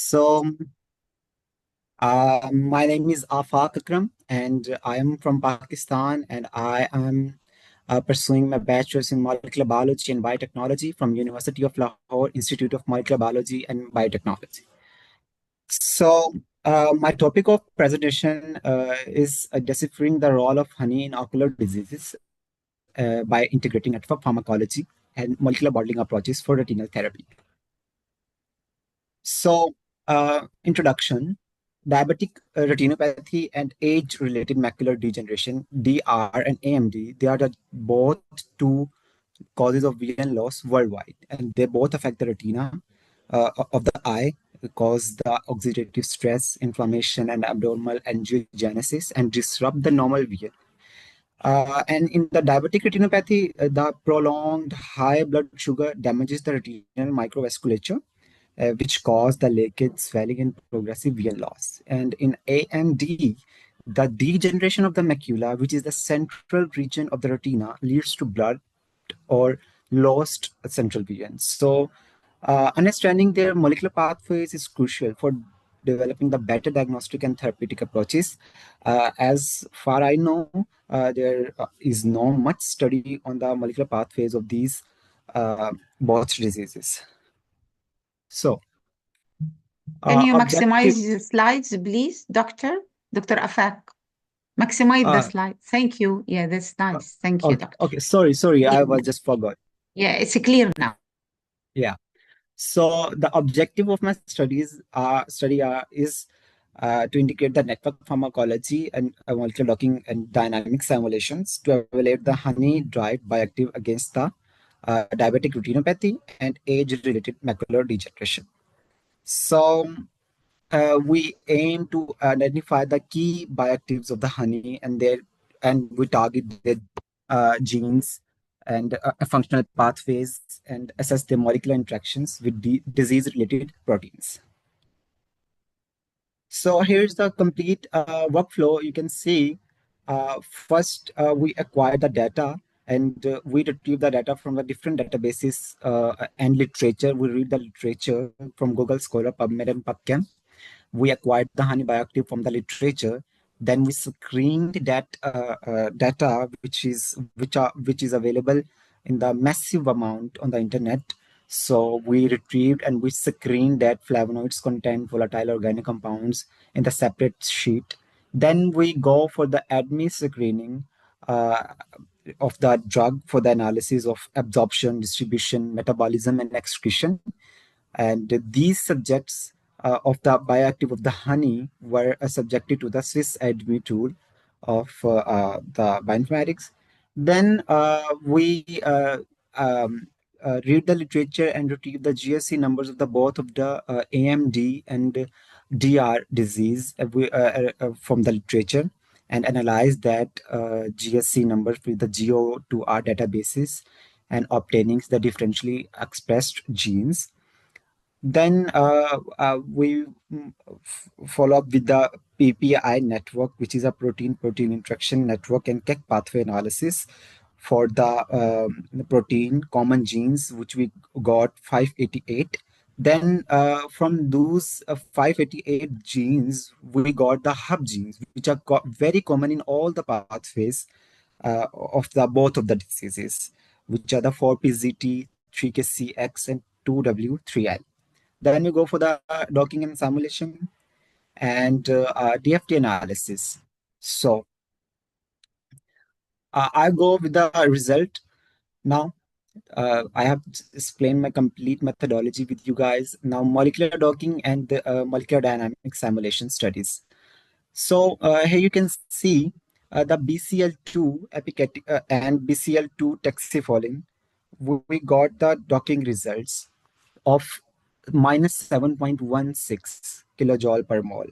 So, my name is Afaq Akram, and I am from Pakistan, and I am pursuing my bachelor's in molecular biology and biotechnology from University of Lahore Institute of Molecular Biology and Biotechnology. So, my topic of presentation is deciphering the role of honey in ocular diseases by integrating network pharmacology and molecular modeling approaches for retinal therapy. So, introduction. Diabetic retinopathy and age-related macular degeneration, DR and AMD, they are the both two causes of vision loss worldwide, and they both affect the retina of the eye, cause the oxidative stress, inflammation, and abnormal angiogenesis, and disrupt the normal vision. And in the diabetic retinopathy, the prolonged high blood sugar damages the retinal microvasculature, which cause the leakage, swelling, and progressive vision loss. And in AMD, the degeneration of the macula, which is the central region of the retina, leads to blood or lost central vision. So, understanding their molecular pathways is crucial for developing the better diagnostic and therapeutic approaches. As far I know, there is no much study on the molecular pathways of these both diseases. So, Can you objective. maximize the slides, please, Dr. Afak? Maximize the Uh, slide. Thank you. Yeah, that's nice. Thank you, okay, Doctor. okay. Sorry. Clear I now. was just forgot. Yeah, it's clear now. Yeah. So the objective of my study is to integrate the network pharmacology and molecular docking and dynamic simulations to evaluate the honey-derived bioactive against the diabetic retinopathy and age-related macular degeneration. So we aim to identify the key bioactives of the honey and we target their genes and functional pathways and assess their molecular interactions with disease-related proteins. So here's the complete workflow. You can see first we acquire the data and we retrieve the data from the different databases and literature. We read the literature from Google Scholar, PubMed, and PubChem. We acquired the honey bioactive from the literature. Then we screened that data, which is available in the massive amount on the internet. So we retrieved and we screened that flavonoids contain volatile organic compounds in the separate sheet. Then we go for the ADME screening uh, of the drug for the analysis of absorption, distribution, metabolism, and excretion. And these subjects of the bioactive of the honey were subjected to the Swiss ADME tool of the bioinformatics. Then we read the literature and retrieve the GSC numbers of the both of the AMD and DR disease from the literature and analyze that GSC numbers with the GO2R databases and obtaining the differentially expressed genes. Then we follow up with the PPI network, which is a protein-protein interaction network and KEC pathway analysis for the protein common genes, which we got 588. Then from those 588 genes, we got the hub genes, which are very common in all the pathways of the both of the diseases, which are the 4PZT, 3KCX, and 2W3L. Then we go for the docking and simulation and DFT analysis. So I go with the result now. I have explained my complete methodology with you guys. Now, molecular docking and the molecular dynamic simulation studies. So here you can see the BCL2 and BCL2 taxifolin. We got the docking results of minus 7.16 kilojoule per mole.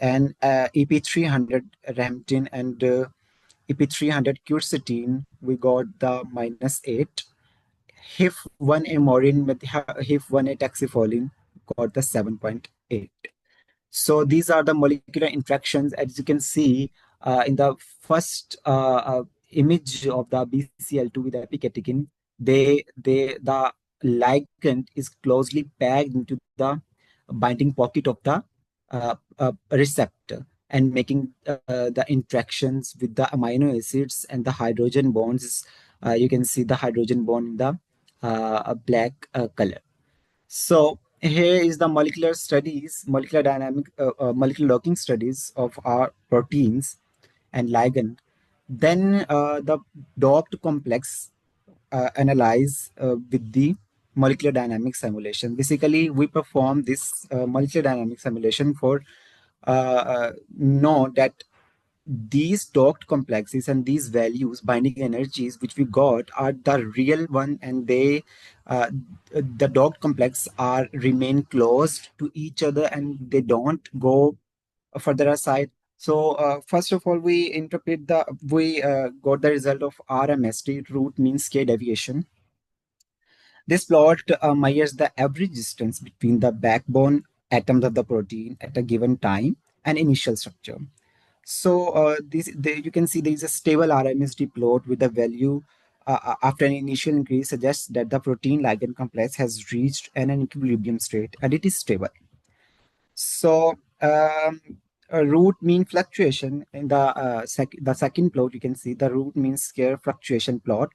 And EP300 Ramtin and EP300 quercetin, we got the minus 8. HIF1A morin with HIF1A taxifolin got the 7.8. So these are the molecular interactions. As you can see in the first image of the BCL2 with epicatechin, the ligand is closely packed into the binding pocket of the receptor and making the interactions with the amino acids and the hydrogen bonds. You can see the hydrogen bond in the black color. So here is the molecular studies, molecular dynamic, molecular locking studies of our proteins and ligand. Then the docked complex analyze with the molecular dynamic simulation. Basically, we perform this molecular dynamic simulation for know that these docked complexes and these values binding energies which we got are the real one, and they the docked complex are remain close to each other and they don't go further aside. So first of all, we got the result of RMSD, root mean square deviation. This plot measures the average distance between the backbone atoms of the protein at a given time and initial structure. So you can see there is a stable RMSD plot with the value after an initial increase suggests that the protein ligand complex has reached an equilibrium state and it is stable. So a root mean fluctuation in the second plot, you can see the root mean square fluctuation plot.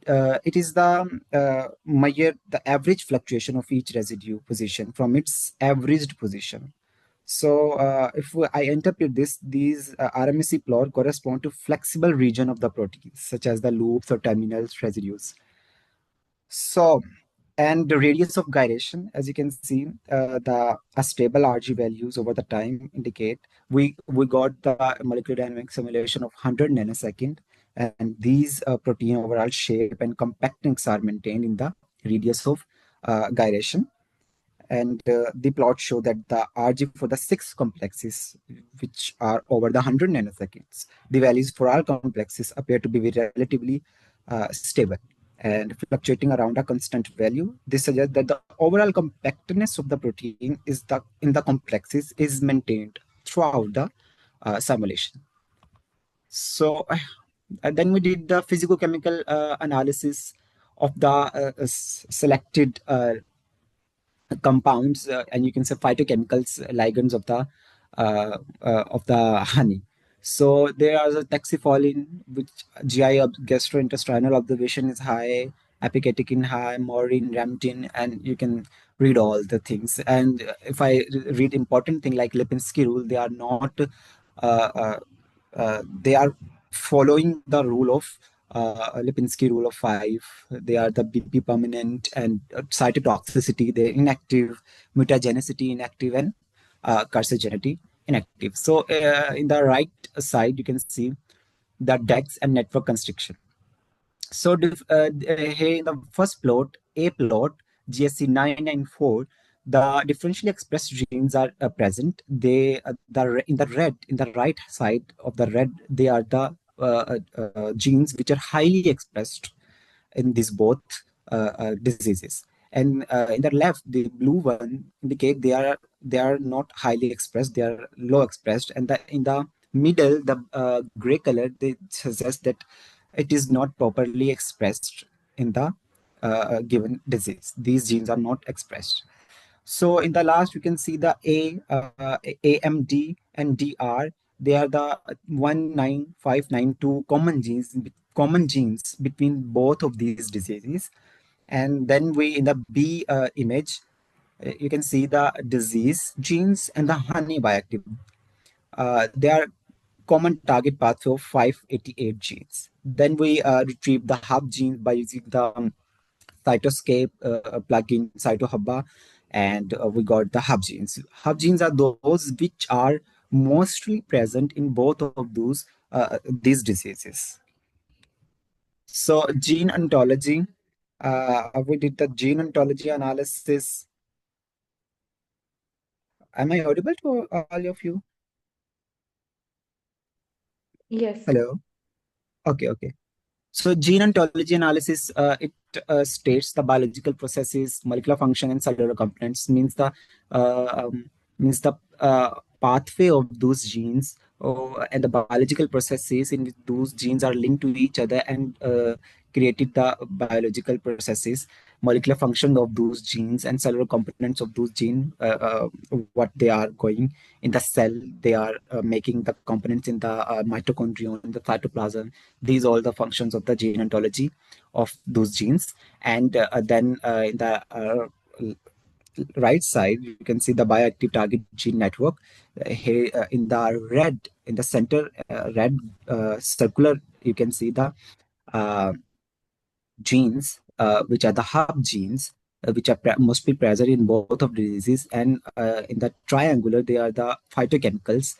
It is the measure the average fluctuation of each residue position from its averaged position. So I interpret this, these RMSE plot correspond to flexible region of the proteins, such as the loops or terminals residues. So, and the radius of gyration, as you can see, the stable RG values over the time indicate we got the molecular dynamic simulation of 100 nanosecond, and these protein overall shape and compactness are maintained in the radius of gyration. And the plots show that the RG for the six complexes, which are over the 100 nanoseconds, the values for all complexes appear to be relatively stable and fluctuating around a constant value. This suggests that the overall compactness of the protein in the complexes is maintained throughout the simulation. So then we did the physicochemical analysis of the selected compounds, and you can say phytochemicals, ligands of the honey. So there are the taxifolin, which GI gastrointestinal observation is high, apicatechin high, morin, ramtin, and you can read all the things. And if I read important thing like Lipinski rule, they are not uh, they are following the rule of Lipinski rule of five. They are the BP permanent and cytotoxicity, they're inactive, mutagenicity inactive, and carcinogenity inactive. So in the right side, you can see the DEX and network constriction. So here in the first plot, A plot, GSC 994, the differentially expressed genes are present. They in the red, in the right side of the red, they are the genes which are highly expressed in these both diseases. And in the left, the blue one indicate they are not highly expressed; they are low expressed. And in the middle, the gray color, they suggest that it is not properly expressed in the given disease. These genes are not expressed. So in the last, you can see the AMD and DR. They are the 19592 common genes between both of these diseases. And then we in the B image, you can see the disease genes and the honey bioactive. They are common target pathway of 588 genes. Then we retrieve the hub genes by using the Cytoscape plugin Cytohubba, and we got the hub genes. Hub genes are those which are mostly present in both of these diseases. So gene ontology, we did the gene ontology analysis. Am I audible to all of you? Yes. Hello. Okay. Okay. So gene ontology analysis, it states the biological processes, molecular function, and cellular components. Means the pathway of those genes, and the biological processes in which those genes are linked to each other and created the biological processes. molecular function of those genes and cellular components of those gene, what they are going in the cell. They are making the components in the mitochondria, in the cytoplasm. These all the functions of the gene ontology of those genes. And then in the right side, you can see the bioactive target gene network. Here in the red, in the center, red circular, you can see the uh, genes, which are the hub genes, which are mostly present in both of the diseases. And in the triangular, they are the phytochemicals,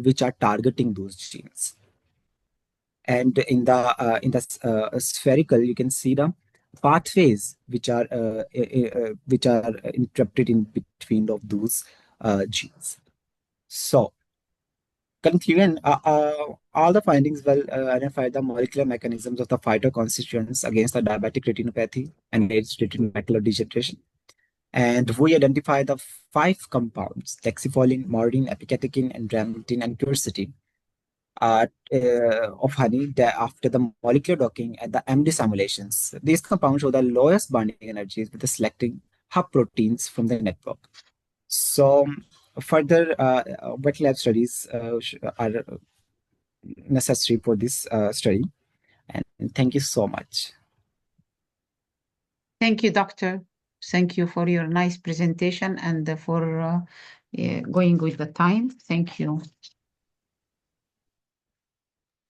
which are targeting those genes. And in the spherical, you can see the pathways which are interrupted in between of those genes. So conclusion, all the findings will identify the molecular mechanisms of the phytoconstituents against the diabetic retinopathy and age related macular degeneration. And we identify the five compounds: lexipholin, maurin, epicatechin, and dramatin, and quercetin of honey that after the molecular docking and the MD simulations. These compounds show the lowest binding energies with the selecting hub proteins from the network. So further wet lab studies are necessary for this study. And thank you so much. Thank you, Doctor. Thank you for your nice presentation and for going with the time. Thank you.